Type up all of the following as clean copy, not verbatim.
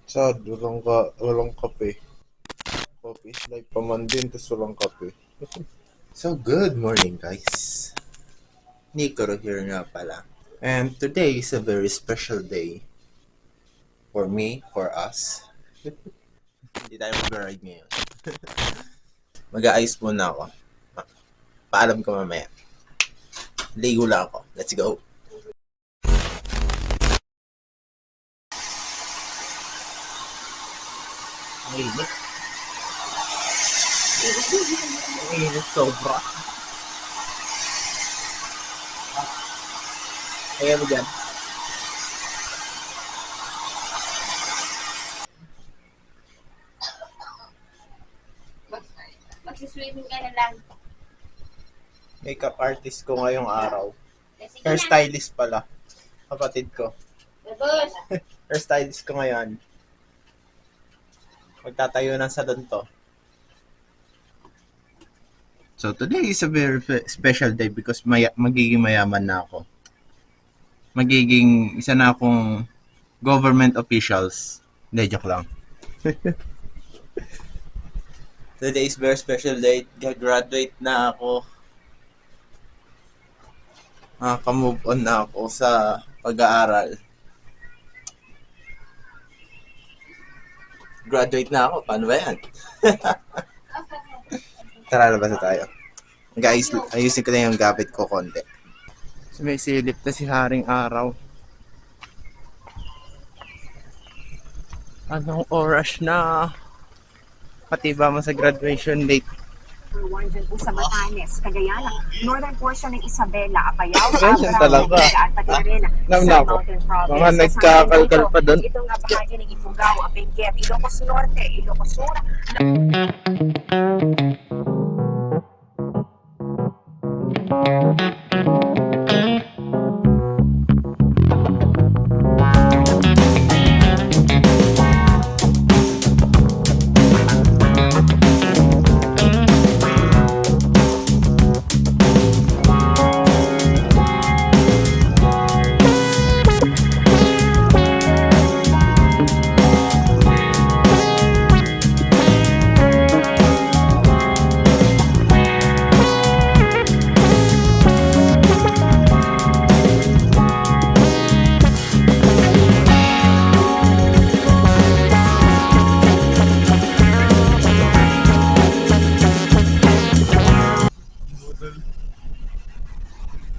Sad, walang kape. Coffee is like paman din, tas walang kape. So, good morning, guys. Nico here nga pala. And today is a very special day. For me, for us. Hindi tayo mag-ride ngayon. Mag-aayos muna ako. Paalam ko mamaya. Ligo lang ako. Let's go. Ang init. Ang init sobra. Kaya mo dyan. Magsiswimming ka na lang. Makeup artist ko ngayong araw. Sige na. Hairstylist pala. Kapatid ko. Labos. Hairstylist ko ngayon. Magtatayo ng salon to. So today is a very special day because magiging mayaman na ako. Magiging isa na akong government officials. Hindi, joke lang. Today is very special day. Graduate na ako. Move on na ako sa pag-aaral. Graduate na ako. Paano ba yan? Tara, labas na tayo. Guys, ayusin ko na yung gamit ko konti. Sumisilip na si Haring Araw. Anong oras na? Pati ba mo sa graduation date? Dyan po sa Batanes, Cagayan, northern portion ng Isabela, Apayao, Ganyan talaga. at pati rin Nam sa na ako. Mountain Province. Mga nagkakalkal pa doon. Ito nga bahagi ng Ifugao, Benguet, Ilocos Norte, Ilocos Sur.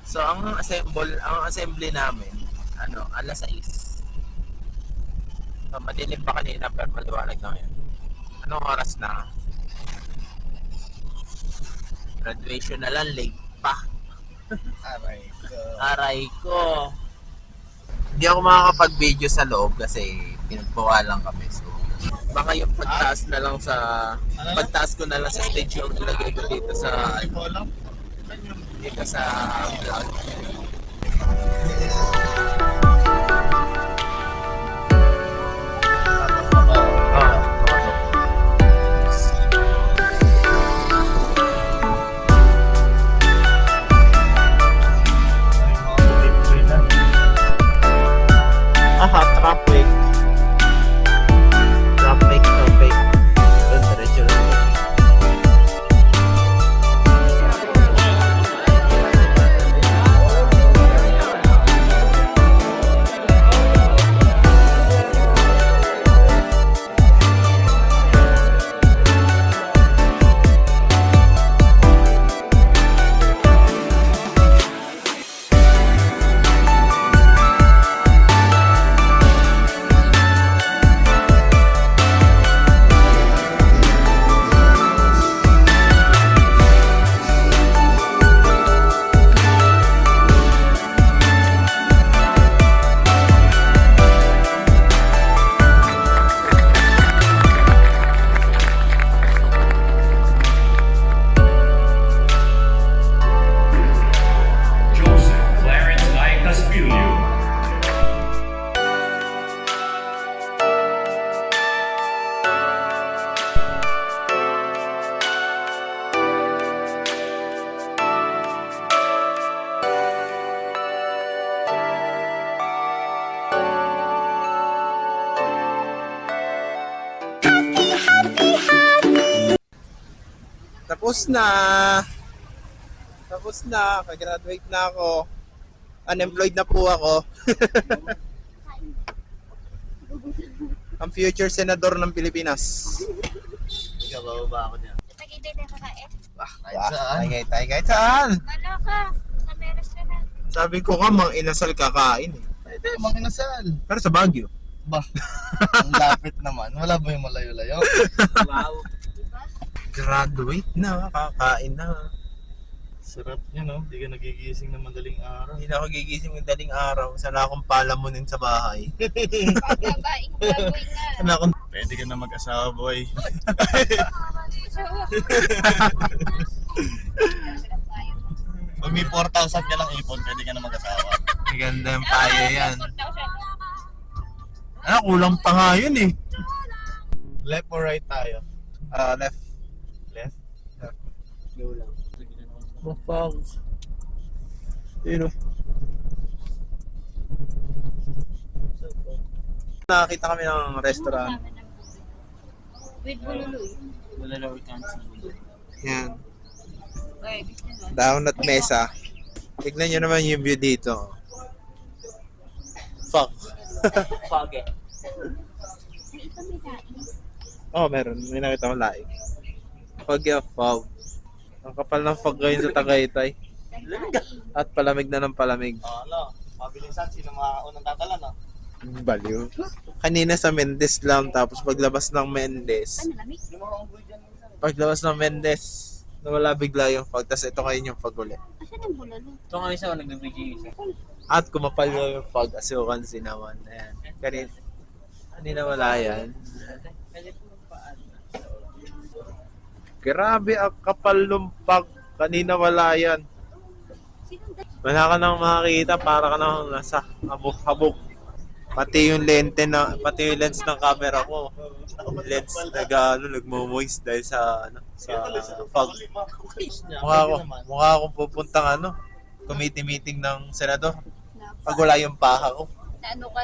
So ang assembly namin, alas 6. So, madilim pa kanina pero maliwanag na ngayon. Anong oras na? Graduation na lang, late pa. Aray ko. Hindi ako makakapag-video sa loob kasi pinagbawalan kami. So, baka yung pagtaas na lang pagtaas ko na lang sa stage yung ilagay ko dito sa vlog. Traffic. Doon, diretso lang. Tapos na. Tapos na. Kagraduate na ako. Unemployed na po ako. Ang future senador ng Pilipinas. Ikaw, bababa ako niya. Pag-ibig na kakain. Kahit saan. Kahit saan. Wala ka. Sa may restaurant. Sabi ko ka, mang inasal kakain eh. Pwede, mga inasal. Pero sa Baguio. Ba? Ang lapit naman. Wala ba yung malayo-layo? Diba? Graduate na, kakain na. Sarap niya, no? Hindi ka nagigising na madaling araw. Hindi na ako gigising ng daling araw. Sana akong palamunin sa bahay. Pagbabaing gagawin na. Sana akong... Pwede ka na mag-asawa, boy. Pag may 4,000 ka lang ipon, pwede ka na mag-asawa. Maganda yung payo yan. Kulang pa nga yun eh. Left or right tayo? Left. Left? Go lang. Mafangs. Yun o. Nakakita kami ng restaurant. With bululuy. Yan. Okay, gusto nyo. Down at mesa. Tignan nyo naman yung view dito. Fuck. Ay, ito may daing. Oh, meron. May nakita akong laing. Fog ya, fog. Ang kapal ng fog ngayon sa Tagaytay. At palamig na ng palamig. Ano? Mabilisan, sino unang tatala, no? Baliw. Kanina sa Mendes lang, tapos paglabas ng Mendes, Ano, lamig? paglabas ng Mendes, nawala bigla yung fog. Tapos ito ngayon yung fog ulit. Asan ang bulalo? Ito nga isa, nagbibigay isa. At kumapal na yung fog, asukan sinawan. Ayan. Kanina wala yan. Grabe ang kapal ng fog. Kanina wala yan. Wala ka nang makakita, para ka nang nasa habok-habok. Pati yung lens ng camera ko. Lens nagmo-moist dahil sa fog. Mukha akong pupuntang committee-meeting ng senador. Pag wala yung paha ko. Na ano ka,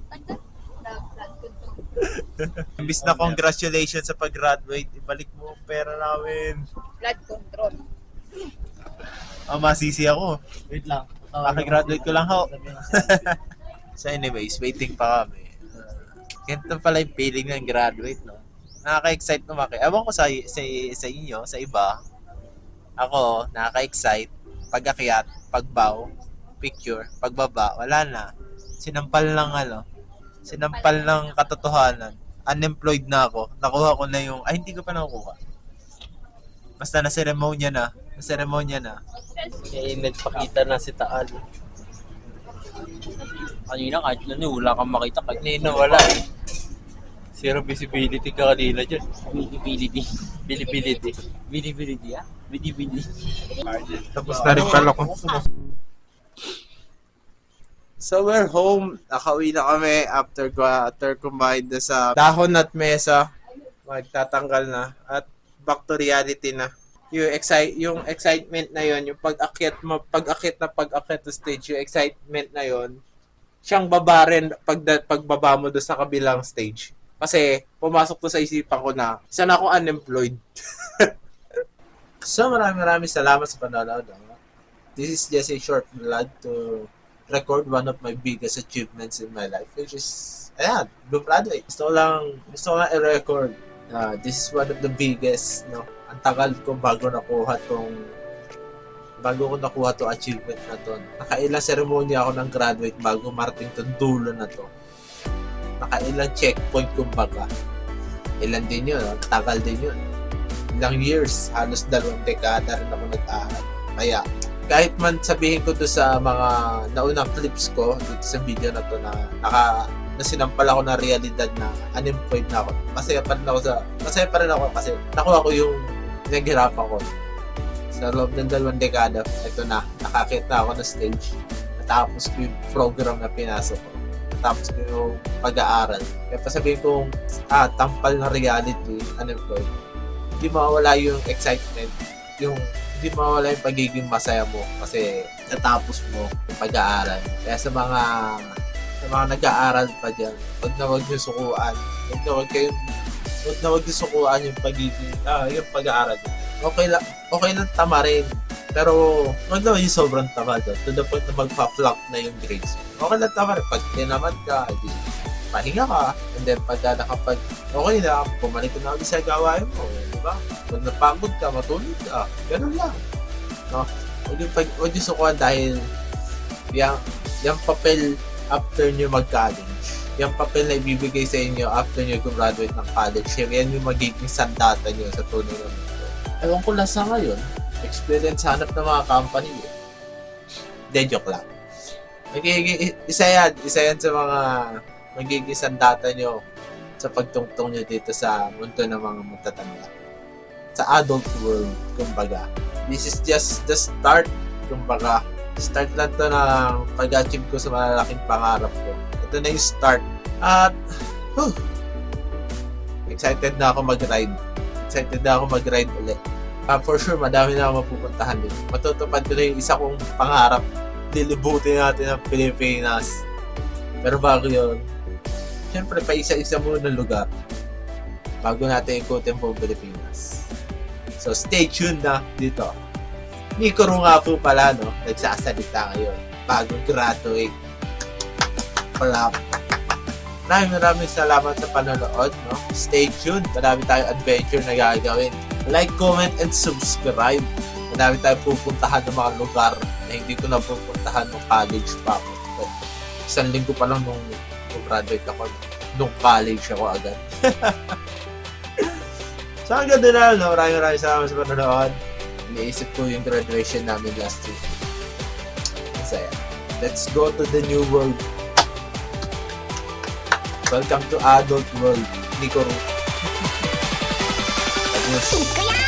tanda? Na blood control. Imbis na congratulations sa pag-graduate, ibalik mo ang pera namin. Blood control. Masisi ako. Wait lang. Graduate ko lang ho. So anyways, waiting pa kami. Ganito pala yung feeling ng graduate, no? Nakaka-excite lumaki. Ewan ko sa inyo, sa iba. Ako, nakaka-excite. Pag-akyat, pagbaw, picture, pagbaba, wala na. Sinampal ng katotohanan. Unemployed na ako. Nakuha ko na yung, hindi ko pa nakukuha. Basta na-seremonya na. Eh, nagpakita na si Taal. Kanina kahit wala kang makita. Kanina wala eh. Zero visibility ka kanina dyan. Visibility. Visibility, ah? Visibility. Tapos na rin pala ko. So we're home. Nakauwi na kami after kumain na sa dahon at mesa. Magtatanggal na. At back to reality na. Yung excitement na yon, yung pag-akyat na stage, yung excitement na yon, siyang baba rin pagbaba mo doon sa kabilang stage. Kasi pumasok to sa isipan ko na isa na ako unemployed. So maraming salamat sa panonood. This is just a short vlog to record one of my biggest achievements in my life, which is graduate. Gusto ko lang i-record. This is one of the biggest, no? Ang tagal ko bago ko nakuha to achievement na to. Nakailang ceremony ako ng graduate bago marating tong dulo na to. Nakailang checkpoint kumbaga. Ilan din yun, tagal din yun. Ilang years, halos 2 dekada rin ako nag-aaral. Kaya, kahit man sabihin ko to sa mga naunang clips ko dito sa video na to na sinampal ako na realidad na unemployed na ako. Masaya pa rin ako kasi nakuha ko yung pinaghirapan ko. Sa loob ng 2 dekada, ito na, nakakita na ako ng stage. Natapos ko yung program na pinasok ko. Natapos ko yung pag-aaral. Kaya pasabihin kong tampal na reality, unemployed. Hindi mawala yung excitement, hindi mawala yung pagiging masaya mo kasi natapos mo yung pag-aaral. Kaya sa mga nag-aaral pa dyan, huwag na huwag yung sukuan. Huwag na huwag yung sukuan yung pagiging, yung pag-aaral. okay lang tamarin. Pero, wag naman yung sobrang tamad. To the point na magpa-flop na yung grades. Okay lang tamarin. Pag tinamad ka, di, pahinga ka. And then, okay na, bumalik ka na ulit sa gawain mo. Diba? Pag napagod ka, matulog ka. Ganun lang. No? Huwag yung sukuhan dahil yung papel after nyo mag-college, yung papel na ibibigay sa inyo after nyo graduate ng college, yan yung magiging sandata nyo sa tunay na mundo. Ewan ko lang sa ngayon, experience hanap ng mga company eh. De joke lang. Isa yan sa mga magiging sandata nyo sa pagtungtong nyo dito sa mundo ng mga matatanda. Sa adult world, kumbaga. This is just the start, kumbaga. Start lang to ng pag-achieve ko sa malalaking pangarap ko. Ito na yung start. At, excited na ako mag-ride. Excited na ako mag-ride ulit. For sure, madami na ako mapupuntahan din. Matutupad ko na yung isa kong pangarap. Dilibutin natin ang Pilipinas. Pero bago yun, syempre, pa isa-isa muna ng lugar bago natin ikutin po Pilipinas. So, stay tuned na dito. Mikoro nga po pala, no? Nagsasalita ngayon. Bagong graduate. Palap. Maraming salamat sa panonood, no? Stay tuned. Marami tayong adventure na gagawin. Like, comment, and subscribe. Marami tayong pupuntahan ng mga lugar na hindi ko na pupuntahan nung college pa ako. But, isang linggo pa lang nung graduate ako. Nung college ako agad. So, hanggang doon na, no? Maraming salamat sa panonood. Iniisip ko yung graduation namin last week. Masaya. Let's go to the new world. Welcome to adult world. Nikoro. Tapos,